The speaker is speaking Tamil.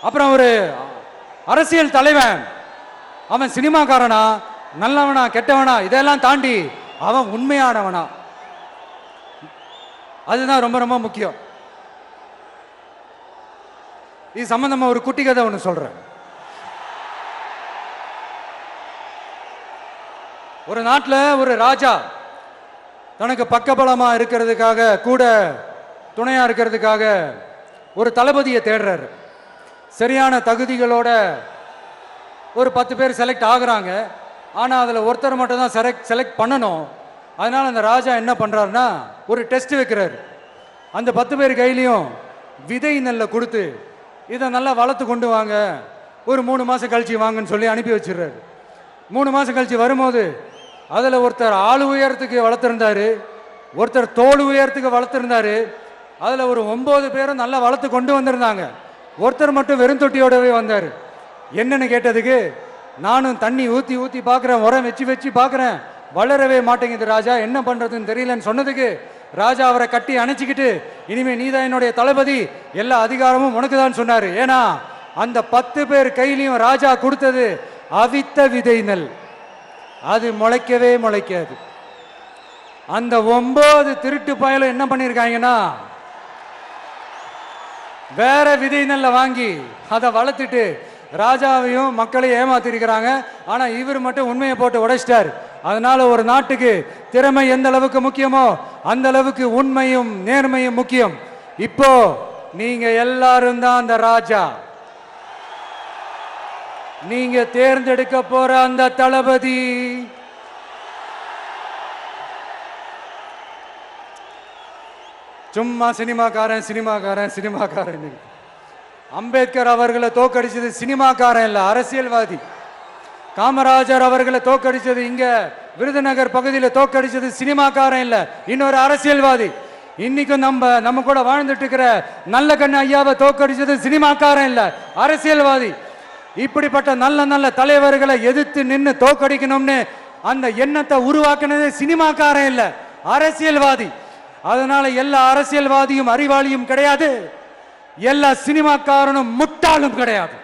அப்புறம் ஒரு அரசியல் தலைவன் அவன் சினிமாக்காரனா நல்லவனா கெட்டவனா இதெல்லாம் தாண்டி அவன் உண்மையானவனா, அதுதான் ரொம்ப ரொம்ப முக்கியம். இது சம்பந்தமா ஒரு குட்டி கதை ஒன்று சொல்றேன். ஒரு நாட்டில் ஒரு ராஜா தனக்கு பக்கபலமா இருக்கிறதுக்காக, கூட துணையா இருக்கிறதுக்காக ஒரு தளபதியை தேடுறாரு. சரியான தகுதிகளோட ஒரு 10 பேர் செலக்ட் ஆகுறாங்க. ஆனால் அதில் ஒருத்தர் மட்டும் தான் செலக்ட் பண்ணணும். அதனால் அந்த ராஜா என்ன பண்ணுறாருன்னா ஒரு டெஸ்ட் வைக்கிறாரு. அந்த 10 பேர் கையிலையும் விதை நெல்லை கொடுத்து இதை நல்லா வளர்த்து கொண்டு வாங்க, ஒரு 3 மாதம் கழிச்சு வாங்கன்னு சொல்லி அனுப்பி வச்சிடுறாரு. 3 மாதம் கழிச்சு வரும்போது அதில் ஒருத்தர் ஆள் உயரத்துக்கு வளர்த்துருந்தாரு, ஒருத்தர் தோல் உயரத்துக்கு வளர்த்துருந்தாரு. அதில் ஒரு 9 பேரும் நல்லா வளர்த்து கொண்டு வந்திருந்தாங்க. ஒருத்தர் மட்டும் வெறும் தொட்டியோடவே வந்தார். என்னன்னு கேட்டதுக்கு, நானும் தண்ணி ஊற்றி ஊற்றி பார்க்குறேன், உரம் வச்சு வச்சு பார்க்குறேன், வளரவே மாட்டேங்குது ராஜா, என்ன பண்ணுறதுன்னு தெரியலன்னு சொன்னதுக்கு ராஜா அவரை கட்டி அணைச்சிக்கிட்டு, இனிமே நீதான் என்னுடைய தளபதி, எல்லா அதிகாரமும் உனக்கு தான் சொன்னார். ஏன்னா அந்த 10 பேர் கையிலையும் ராஜா கொடுத்தது அவித்த விதை நெல், அது முளைக்கவே முளைக்காது. அந்த 9 திருட்டு பயலும் என்ன பண்ணியிருக்காங்கன்னா வேற விதை நெல்லை வாங்கி அதை வளர்த்துட்டு ராஜாவையும் மக்களையும் ஏமாத்திருக்கிறாங்க. ஆனா இவர் மட்டும் உண்மையை போட்டு உடைச்சிட்டார். அதனால ஒரு நாட்டுக்கு திறமை எந்த அளவுக்கு முக்கியமோ அந்த அளவுக்கு உண்மையும் நேர்மையும் முக்கியம். இப்போ நீங்க எல்லாரும் தான் அந்த ராஜா. நீங்க தேர்ந்தெடுக்க போற அந்த தளபதி சும்மா சினிமாக்காரன் சினிமாக்காரன் சினிமாக்காரன். அம்பேத்கர் அவர்களை தோக்கடிச்சது சினிமாக்காரன் இல்ல, அரசியல்வாதி. காமராஜர் அவர்களை தோக்கடிச்சது இங்க விருதுநகர் பகுதியில் தோக்கடிச்சது சினிமாக்காரன் இல்ல, இன்னொரு அரசியல்வாதி. இன்னைக்கும் நம்ம கூட வாழ்ந்துட்டு இருக்கிற நல்ல கண்ணு ஐயாவை தோக்கடிச்சது சினிமாக்காரன் இல்ல, அரசியல்வாதி. இப்படிப்பட்ட நல்ல நல்ல தலைவர்களை எதிர்த்து நின்று தோக்கடிக்கணும்னு அந்த எண்ணத்தை உருவாக்குனது சினிமாக்காரன் இல்ல, அரசியல்வாதி. அதனால எல்லா அரசியல்வாதியும் அறிவாளியும் கிடையாது, எல்லா சினிமாக்காரனும் முட்டாளும் கிடையாது.